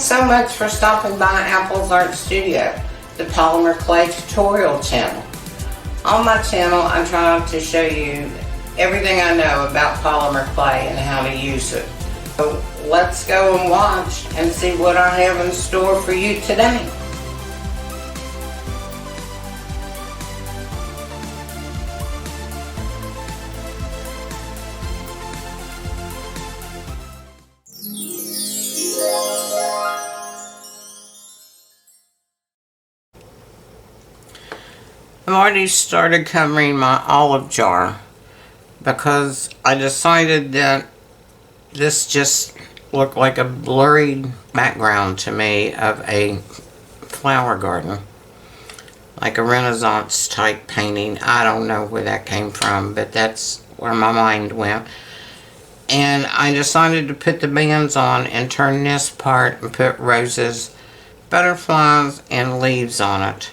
so much for stopping by Apple's Art Studio, the Polymer Clay tutorial channel. On my channel, I try to show you everything I know about polymer clay and how to use it. So let's go and watch and see what I have in store for you today. I've already started covering my olive jar because I decided that this just looked like a blurry background to me of a flower garden, like a Renaissance type painting. I don't know where that came from, but that's where my mind went. And I decided to put the bands on and turn this part and put roses, butterflies, and leaves on it,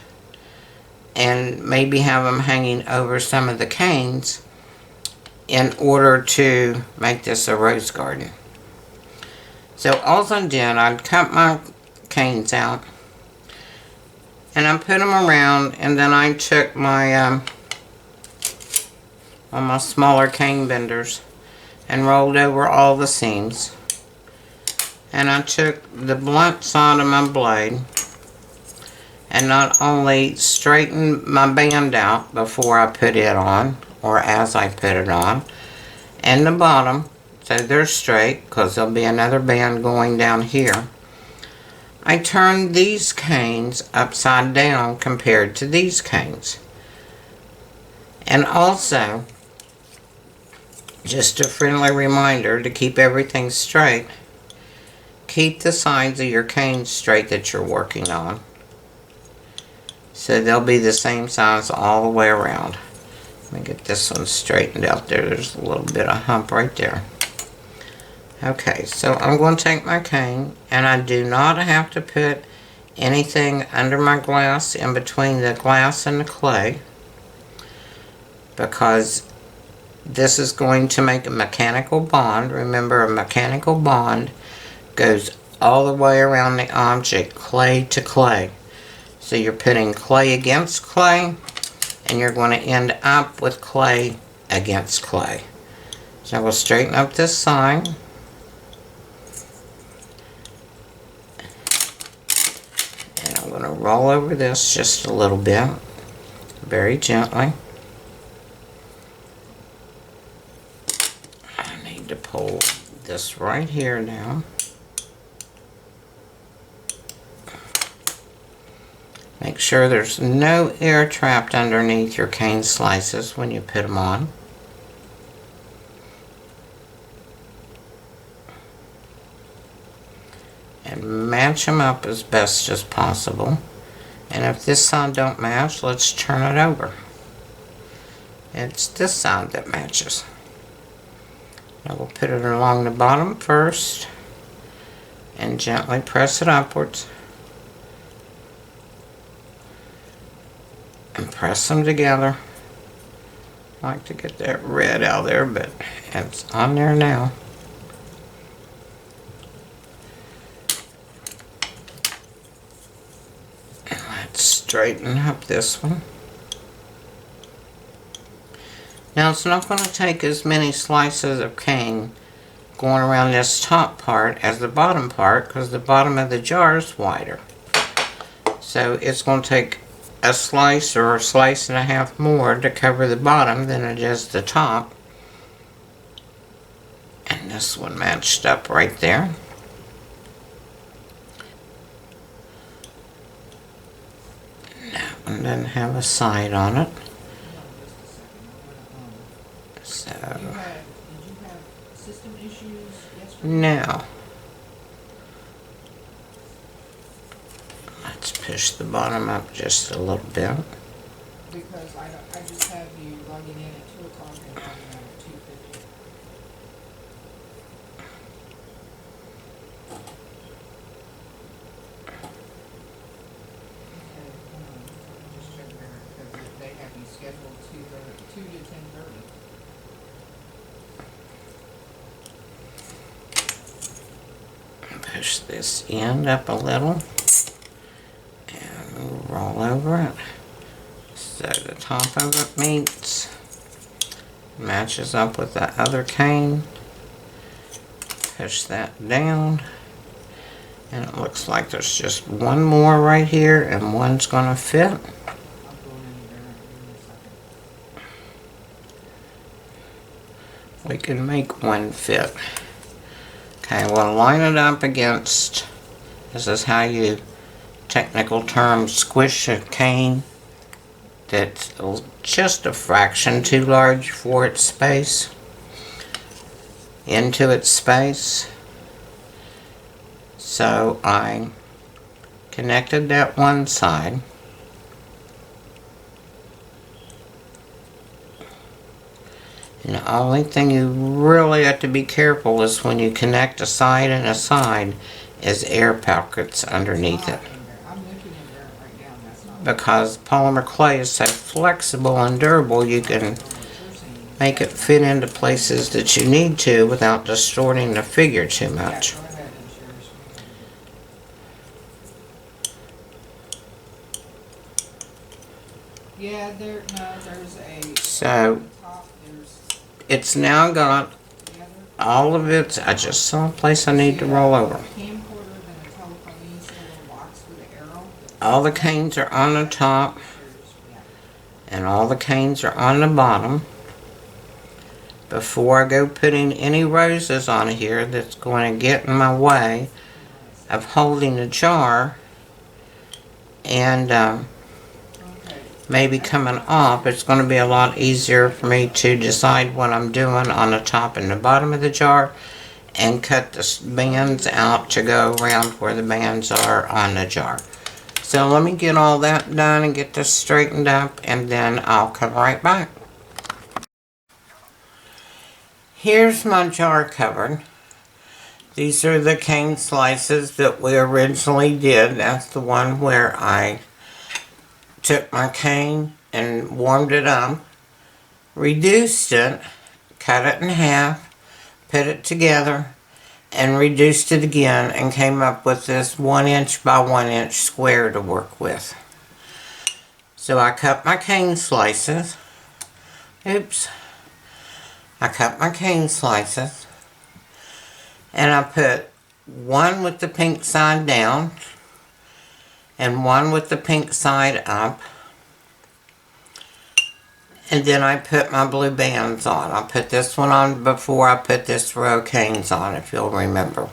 and maybe have them hanging over some of the canes in order to make this a rose garden. So all I did, I cut my canes out and I put them around, and then I took my on my smaller cane benders and rolled over all the seams, and I took the blunt side of my blade and not only straighten my band out before I put it on, or as I put it on, and the bottom, so they're straight, because there'll be another band going down here. I turned these canes upside down compared to these canes. And also, just a friendly reminder to keep everything straight, keep the sides of your canes straight that you're working on, so they'll be the same size all the way around. Let me get this one straightened out there. There's a little bit of hump right there. Okay, so I'm going to take my cane, and I do not have to put anything under my glass in between the glass and the clay, because this is going to make a mechanical bond. Remember, a mechanical bond goes all the way around the object, clay to clay. So you're putting clay against clay, and you're going to end up with clay against clay. So we'll straighten up this side. And I'm going to roll over this just a little bit, very gently. I need to pull this right here down. Make sure there's no air trapped underneath your cane slices when you put them on. And match them up as best as possible. And if this side don't match, let's turn it over. It's this side that matches. Now we'll put it along the bottom first and gently press it upwards. And press them together. I like to get that red out there, but it's on there now. And let's straighten up this one. Now it's not going to take as many slices of cane going around this top part as the bottom part, because the bottom of the jar is wider. So it's going to take a slice or a slice and a half more to cover the bottom than it is the top. And this one matched up right there. That one doesn't have a side on it. So Did you have system issues yesterday? now let's push the bottom up just a little bit. Because I just have you logging in at 2 o'clock and logging out at 2:50. Okay, just check there, because they have you scheduled 2 to 10:30. push this end up a little and roll over it so the top of it meets, matches up with the other cane. Push that down, and it looks like there's just one more right here and one's gonna fit. We can make one fit. Okay, we'll line it up against, this is how you, technical term, squish a cane that's just a fraction too large for its space, into its space. So I connected that one side. And the only thing you really have to be careful is when you connect a side and a side is air pockets underneath it. Because polymer clay is so flexible and durable, you can make it fit into places that you need to without distorting the figure too much. Yeah, there's a... So, it's now got all of its, I just saw a place I need to roll over. All the canes are on the top and all the canes are on the bottom. Before I go putting any roses on here that's going to get in my way of holding the jar and maybe coming off, it's going to be a lot easier for me to decide what I'm doing on the top and the bottom of the jar and cut the bands out to go around where the bands are on the jar. So let me get all that done and get this straightened up, and then I'll come right back. Here's my jar covered. These are the cane slices that we originally did. That's the one where I took my cane and warmed it up, reduced it, cut it in half, put it together, and reduced it again, and came up with this 1 inch by 1 inch square to work with. So I cut my cane slices. Oops. I cut my cane slices, and I put one with the pink side down and one with the pink side up, and then I put my blue bands on. I put this one on before I put this row of canes on, if you'll remember.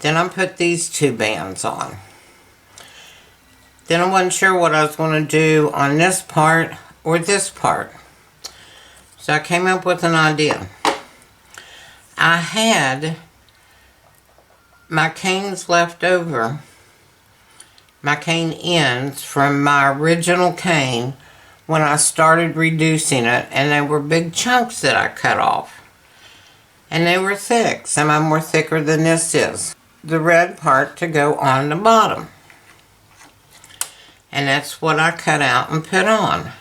Then I put these two bands on. Then I wasn't sure what I was going to do on this part or this part. So I came up with an idea. I had my canes left over, my cane ends from my original cane when I started reducing it, and they were big chunks that I cut off. And they were thick. Some of them were thicker than this is. The red part to go on the bottom. And that's what I cut out and put on.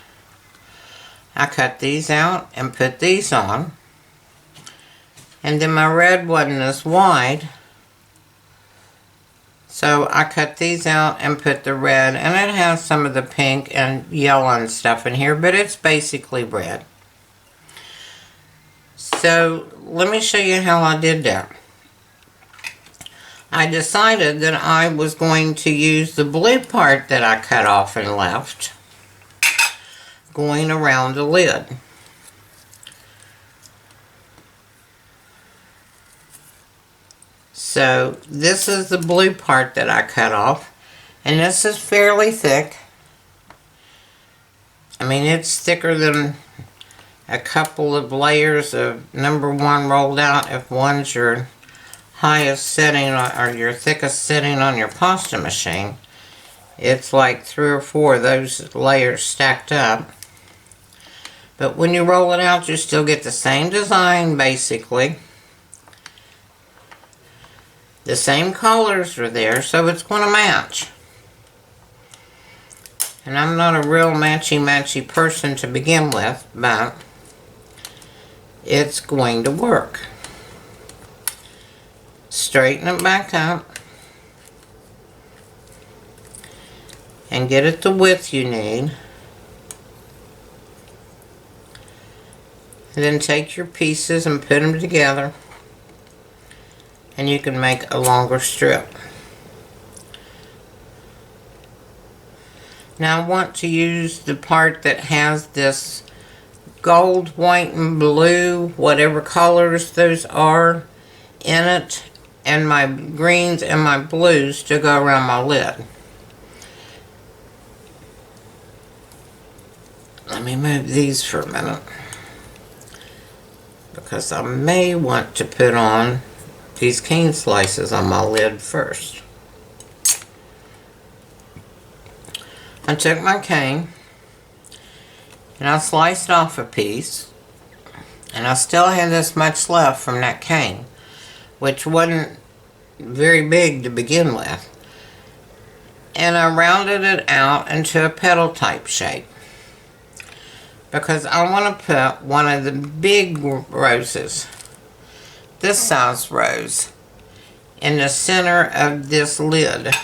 I cut these out and put these on. And then my red wasn't as wide, so I cut these out and put the red, and it has some of the pink and yellow and stuff in here, but it's basically red. So let me show you how I did that. I decided that I was going to use the blue part that I cut off and left going around the lid. So this is the blue part that I cut off, and this is fairly thick. I mean, it's thicker than a couple of layers of number 1 rolled out if one's your highest setting or your thickest setting on your pasta machine. It's like 3 or 4 of those layers stacked up. But when you roll it out, you still get the same design basically. The same colors are there, so it's going to match. And I'm not a real matchy-matchy person to begin with, but it's going to work. straighten it back up, and get it the width you need. And then take your pieces and put them together, and you can make a longer strip. Now I want to use the part that has this gold, white, and blue, whatever colors those are, in it, and my greens and my blues to go around my lid. Let me move these for a minute, because I may want to put on these cane slices on my lid first. I took my cane and I sliced off a piece, and I still had this much left from that cane, which wasn't very big to begin with, and I rounded it out into a petal type shape, because I want to put one of the big roses, this size rose, in the center of this lid,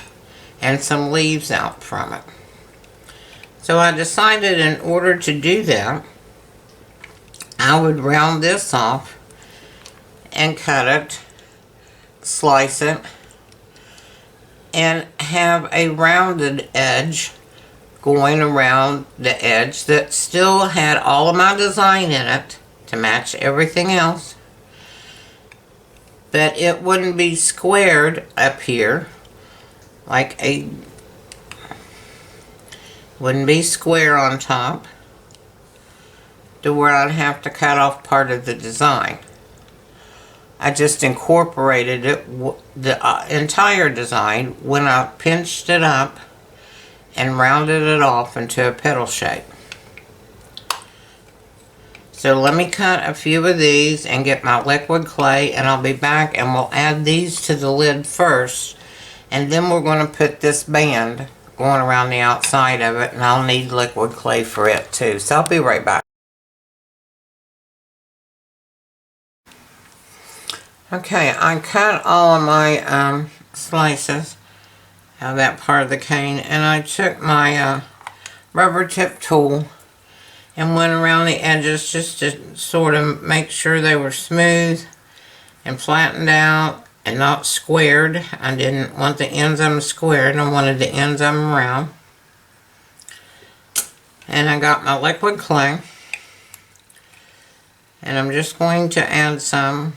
and some leaves out from it. So I decided in order to do that, I would round this off and cut it, slice it, and have a rounded edge going around the edge that still had all of my design in it to match everything else, but it wouldn't be squared up here like wouldn't be square on top to where I'd have to cut off part of the design. I just incorporated it, the entire design, when I pinched it up and rounded it off into a petal shape. So let me cut a few of these and get my liquid clay, and I'll be back and we'll add these to the lid first, and then we're going to put this band going around the outside of it, and I'll need liquid clay for it too. So I'll be right back. Okay, I cut all of my slices of that part of the cane, and I took my rubber tip tool and went around the edges just to sort of make sure they were smooth and flattened out and not squared. I didn't want the ends of them squared, I wanted the ends of them round. And I got my liquid clay, and I'm just going to add some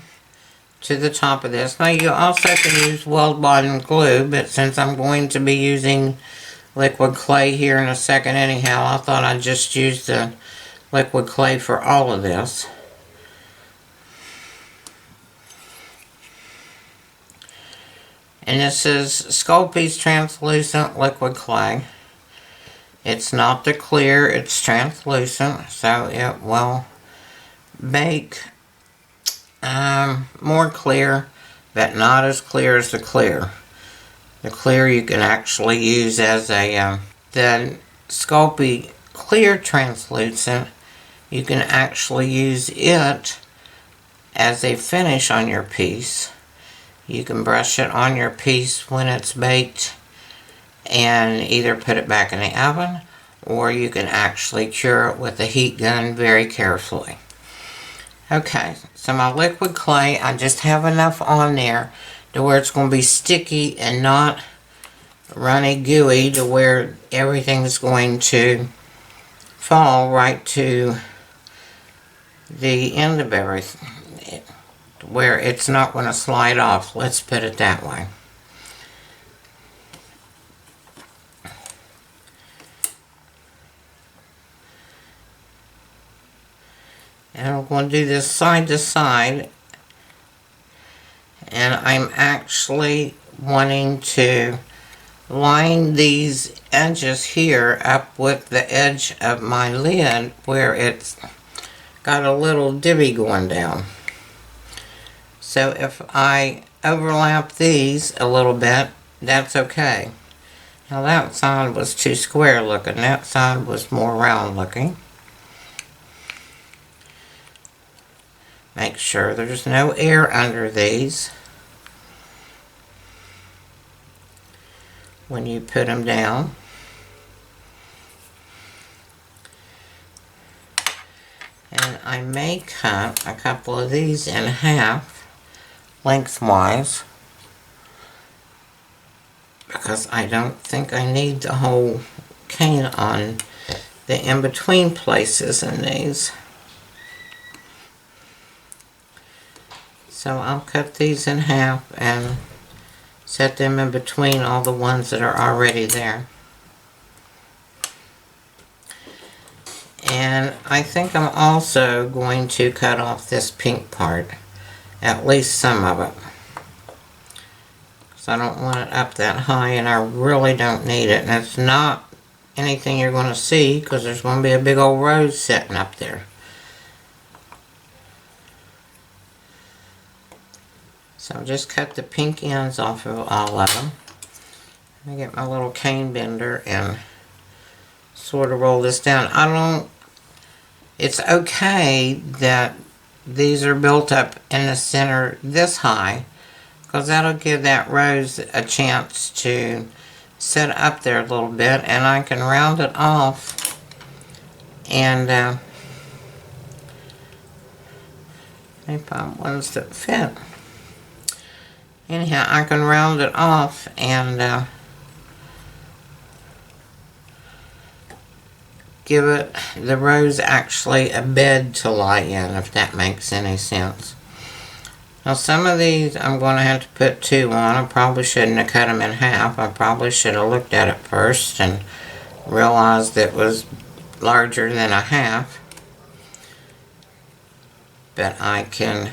to the top of this. Now you also can use weld-bottomed glue, but since I'm going to be using liquid clay here in a second anyhow, I thought I'd just use the liquid clay for all of this. And this is Sculpey's translucent liquid clay. It's not the clear, it's translucent, so it will bake more clear, but not as clear as the clear. The clear you can actually use as a, the Sculpey clear translucent, you can actually use it as a finish on your piece. You can brush it on your piece when it's baked and either put it back in the oven, or you can actually cure it with a heat gun very carefully. Okay, so my liquid clay, I just have enough on there to where it's going to be sticky and not runny gooey, to where everything's going to fall right to the end of everything, where it's not going to slide off. Let's put it that way. And I'm going to do this side to side, and I'm actually wanting to line these edges here up with the edge of my lid where it's got a little divvy going down. So if I overlap these a little bit, that's okay. Now that side was too square looking, that side was more round looking. Make sure there's no air under these. when you put them down. And I may cut a couple of these in half lengthwise because I don't think I need the whole cane on the in-between places in these. So I'll cut these in half and set them in between all the ones that are already there. And I think I'm also going to cut off this pink part, at least some of it. Because I don't want it up that high and I really don't need it. And it's not anything you're going to see because there's going to be a big old rose sitting up there. So just cut the pink ends off of all of them. Let me get my little cane bender and sort of roll this down. It's okay that these are built up in the center this high because that'll give that rose a chance to sit up there a little bit, and I can round it off and maybe find ones that fit. Anyhow, I can round it off and give it, the rose actually a bed to lie in, if that makes any sense. Now some of these I'm going to have to put two on. I probably shouldn't have cut them in half. I probably should have looked at it first and realized it was larger than a half. But I can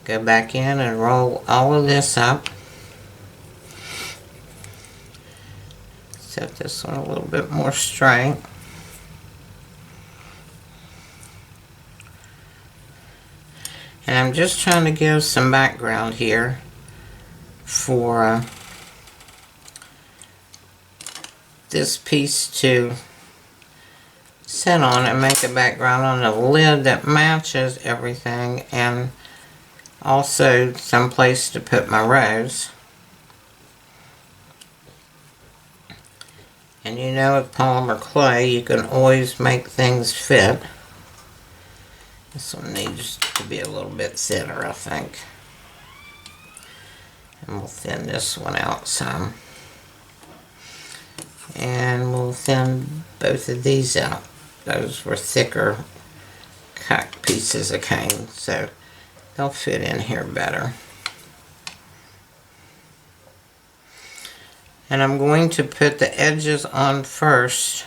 go back in and roll all of this up. Set this one a little bit more straight. And I'm just trying to give some background here for this piece to sit on and make a background on the lid that matches everything, and also some place to put my rose. And you know, with polymer clay you can always make things fit. This one needs to be a little bit thinner, I think. And we'll thin this one out some. And we'll thin both of these out. Those were thicker cut pieces of cane, so they'll fit in here better. And I'm going to put the edges on first,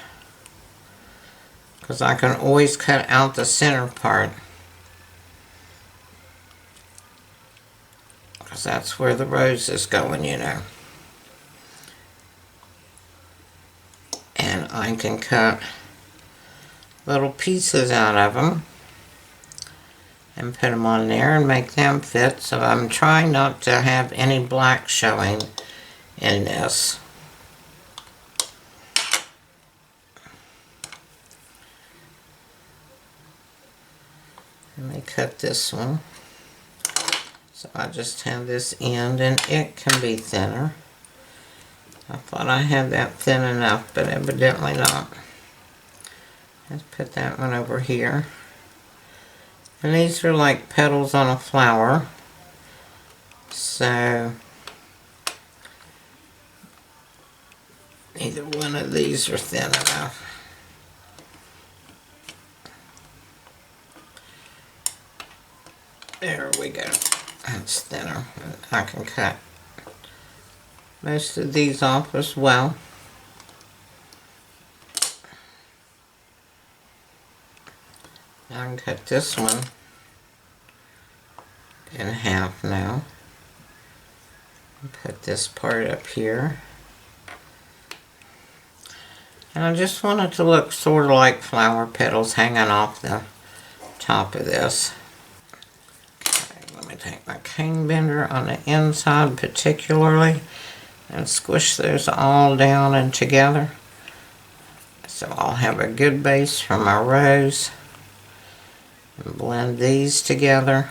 because I can always cut out the center part, because that's where the rose is going, you know. And I can cut little pieces out of them and put them on there and make them fit. So I'm trying not to have any black showing in this. Let me cut this one. So I just have this end, and it can be thinner. I thought I had that thin enough, but evidently not. Let's put that one over here. And these are like petals on a flower. So neither one of these are thin enough. There we go. That's thinner. I can cut most of these off as well. I can cut this one in half now. Put this part up here. And I just want it to look sort of like flower petals hanging off the top of this. Take my cane bender on the inside particularly and squish those all down and together. So I'll have a good base for my rose. And blend these together.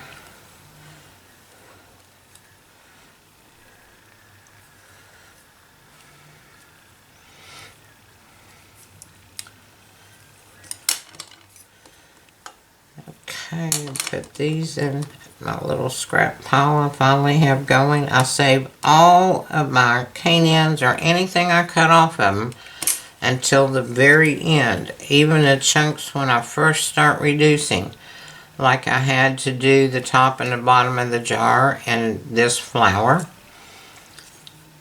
Okay, put these in my little scrap pile I finally have going. I save all of my cane ends or anything I cut off of them until the very end. Even the chunks when I first start reducing. Like I had to do the top and the bottom of the jar and this flour.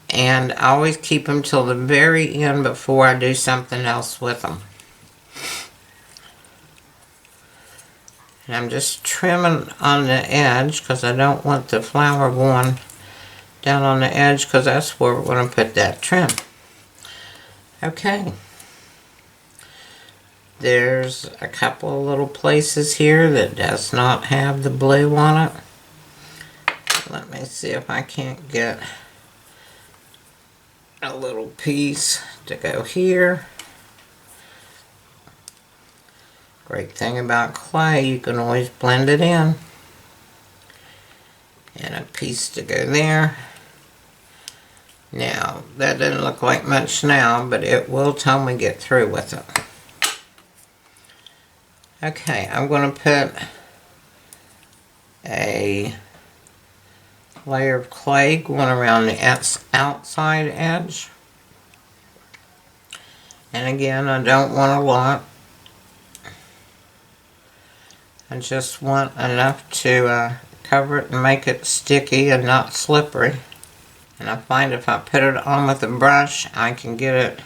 And I always keep them till the very end before I do something else with them. And I'm just trimming on the edge because I don't want the flour going down on the edge because that's where we're going to put that trim. Okay. There's a couple of little places here that does not have the blue on it. Let me see if I can't get a little piece to go here. Great thing about clay, you can always blend it in. And a piece to go there. Now, that doesn't look like much now, but it will till we get through with it. Okay, I'm going to put a layer of clay going around the outside edge. And again, I don't want a lot. I just want enough to cover it and make it sticky and not slippery. And I find if I put it on with a brush, I can get it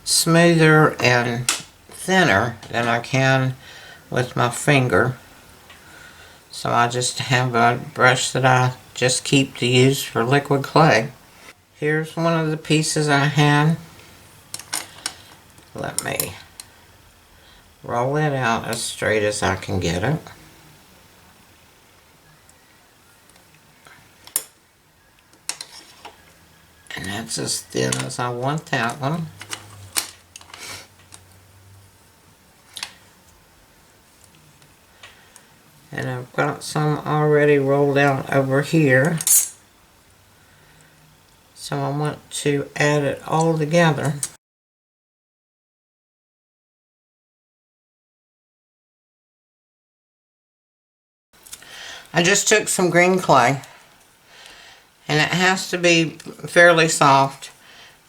smoother and thinner than I can with my finger. So I just have a brush that I just keep to use for liquid clay. Here's one of the pieces I had. Let me roll it out as straight as I can get it. And that's as thin as I want that one. And I've got some already rolled out over here. So I want to add it all together. I just took some green clay, and it has to be fairly soft.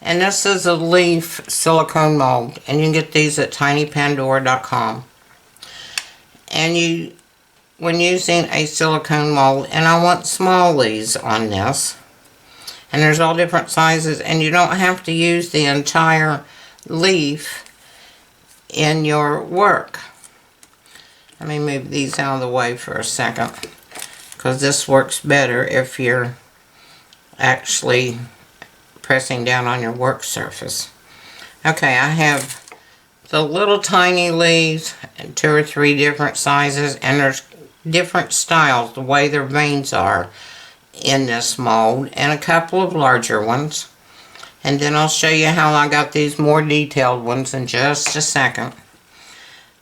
And this is a leaf silicone mold, and you can get these at tinypandora.com. And when using a silicone mold, and I want small leaves on this, and there's all different sizes, and you don't have to use the entire leaf in your work. Let me move these out of the way for a second, because this works better if you're actually pressing down on your work surface. Okay, I have the little tiny leaves in 2 or 3 different sizes, and there's different styles, the way their veins are in this mold, and a couple of larger ones. And then I'll show you how I got these more detailed ones in just a second.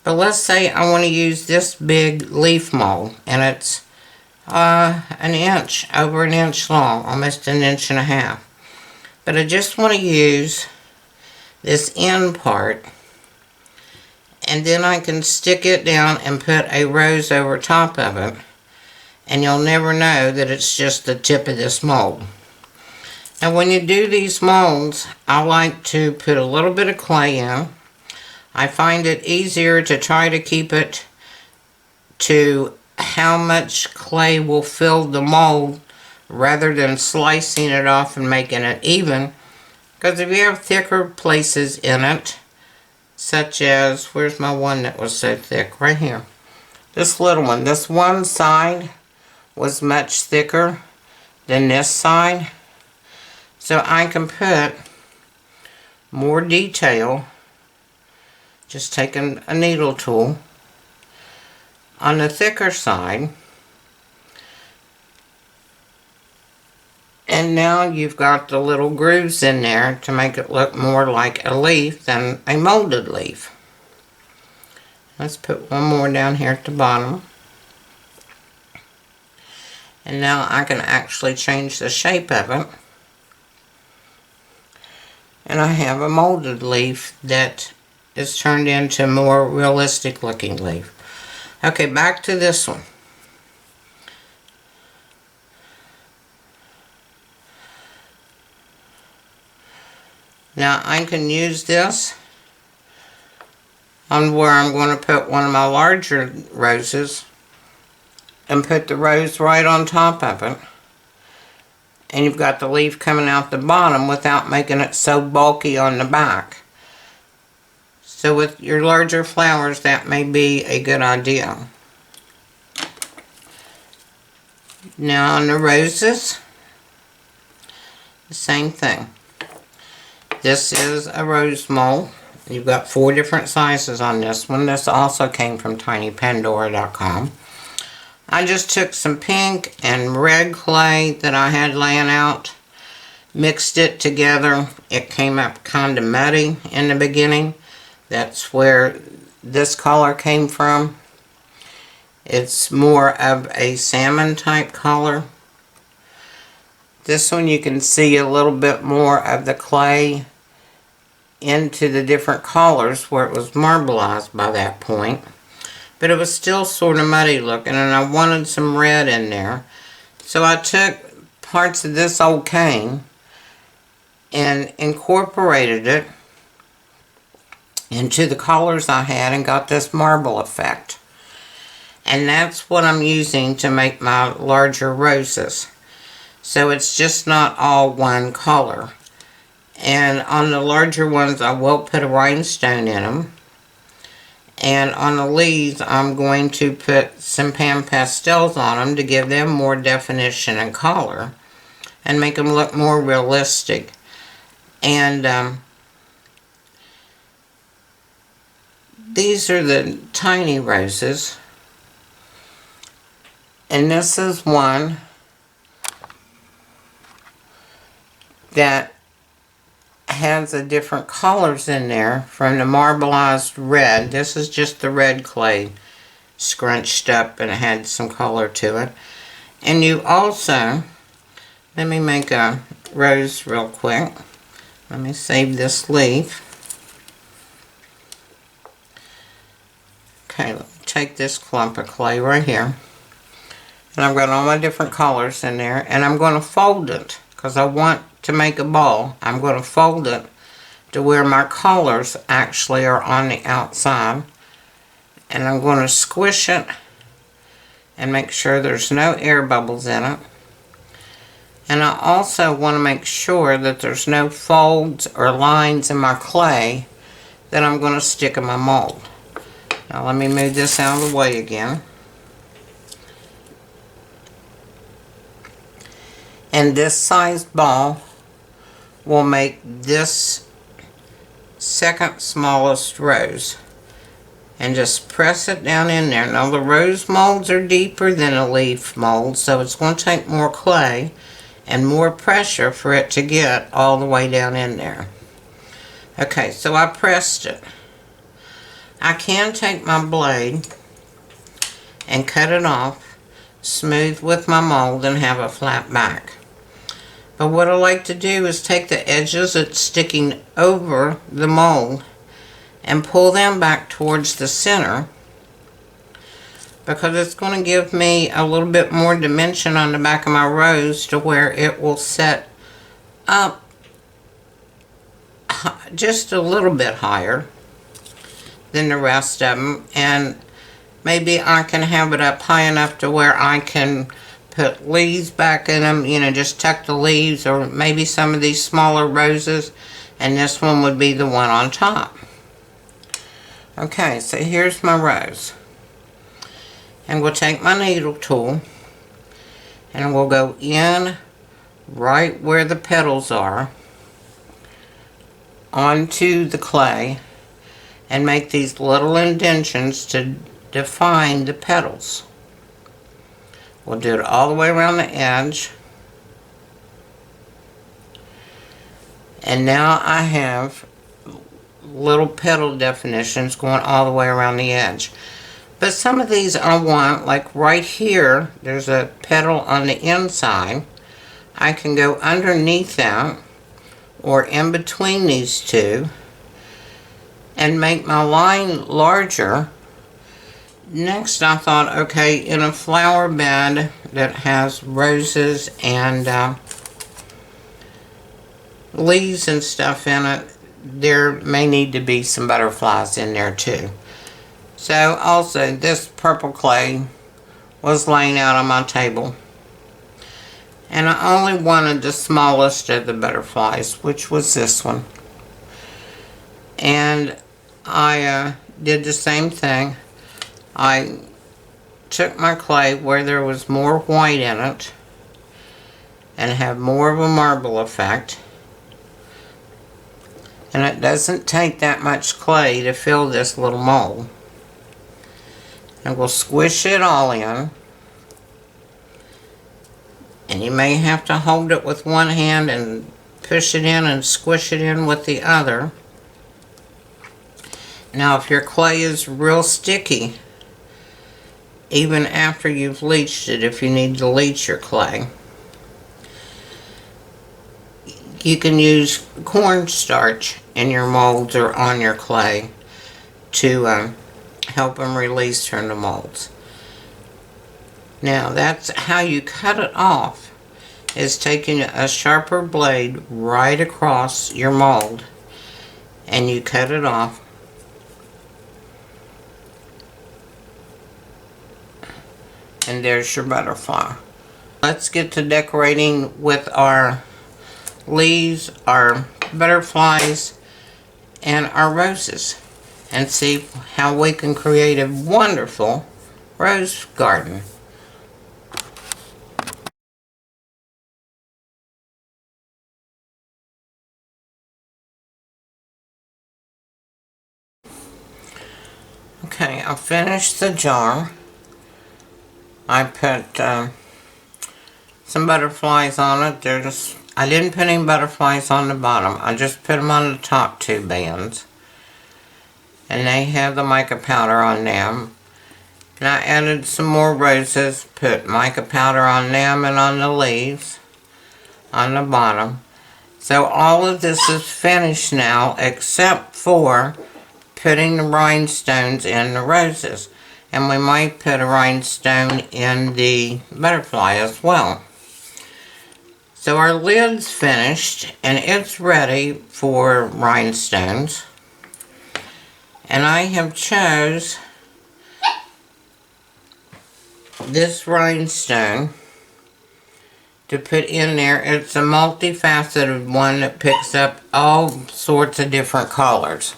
But let's say I want to use this big leaf mold, and it's an inch, over an inch long, almost an inch and a half. But I just want to use this end part, and then I can stick it down and put a rose over top of it, and you'll never know that it's just the tip of this mold. Now when you do these molds, I like to put a little bit of clay in. I find it easier to try to keep it to how much clay will fill the mold rather than slicing it off and making it even. Because if you have thicker places in it, such as, where's my one that was so thick? Right here. This little one. This one side was much thicker than this side. So I can put more detail, just taking a needle tool, on the thicker side. And now you've got the little grooves in there to make it look more like a leaf than a molded leaf. Let's put one more down here at the bottom. And now I can actually change the shape of it. And I have a molded leaf that is turned into a more realistic looking leaf. Okay, back to this one. Now I can use this on where I'm going to put one of my larger roses and put the rose right on top of it. And you've got the leaf coming out the bottom without making it so bulky on the back. So with your larger flowers, that may be a good idea. Now on the roses, the same thing. This is a rose mold. You've got 4 different sizes on this one. This also came from tinypandora.com. I just took some pink and red clay that I had laying out, mixed it together. It came up kind of muddy in the beginning. That's where this color came from. It's more of a salmon type color. This one you can see a little bit more of the clay into the different colors where it was marbleized by that point. But it was still sort of muddy looking, and I wanted some red in there. So I took parts of this old cane and incorporated it into the colors I had and got this marble effect. And that's what I'm using to make my larger roses. So it's just not all one color. And on the larger ones I will put a rhinestone in them. And on the leaves, I'm going to put some pan pastels on them to give them more definition and color and make them look more realistic. And these are the tiny roses. And this is one that has the different colors in there from the marbleized red. This is just the red clay scrunched up and it had some color to it. And you also, let me make a rose real quick. Let me save this leaf. Okay, let me take this clump of clay right here. And I've got all my different colors in there. And I'm going to fold it because I want to make a ball. I'm going to fold it to where my colors actually are on the outside. And I'm going to squish it and make sure there's no air bubbles in it. And I also want to make sure that there's no folds or lines in my clay that I'm going to stick in my mold. Now let me move this out of the way again. And this sized ball will make this second smallest rose. And just press it down in there. Now the rose molds are deeper than a leaf mold, so it's going to take more clay and more pressure for it to get all the way down in there. Okay, so I pressed it. I can take my blade and cut it off smooth with my mold and have a flat back. But what I like to do is take the edges that's sticking over the mold and pull them back towards the center, because it's going to give me a little bit more dimension on the back of my rose to where it will set up just a little bit higher than the rest of them. And maybe I can have it up high enough to where I can put leaves back in them, you know, just tuck the leaves, or maybe some of these smaller roses, and this one would be the one on top. Okay, so here's my rose. And we'll take my needle tool and we'll go in right where the petals are onto the clay and make these little indentions to define the petals. We'll do it all the way around the edge. And now I have little petal definitions going all the way around the edge. But some of these I want, like right here, there's a petal on the inside. I can go underneath that or in between these two and make my line larger Next I thought, okay, in a flower bed that has roses and leaves and stuff in it, there may need to be some butterflies in there too. So also this purple clay was laying out on my table, and I only wanted the smallest of the butterflies, which was this one. And I did the same thing. I took my clay where there was more white in it and have more of a marble effect. And it doesn't take that much clay to fill this little mold. And we'll squish it all in. And you may have to hold it with one hand and push it in and squish it in with the other. Now if your clay is real sticky, even after you've leached it, if you need to leach your clay, you can use cornstarch in your molds or on your clay to help them release from the molds. Now that's how you cut it off, is taking a sharper blade right across your mold and you cut it off. And there's your butterfly. Let's get to decorating with our leaves, our butterflies, and our roses, and see how we can create a wonderful rose garden. Okay, I finished the jar. I put some butterflies on it. I didn't put any butterflies on the bottom. I just put them on the top two bands. And they have the mica powder on them. And I added some more roses, put mica powder on them and on the leaves on the bottom. So all of this is finished now except for putting the rhinestones in the roses. And we might put a rhinestone in the butterfly as well. So our lid's finished and it's ready for rhinestones. And I have chose this rhinestone to put in there. It's a multifaceted one that picks up all sorts of different colors.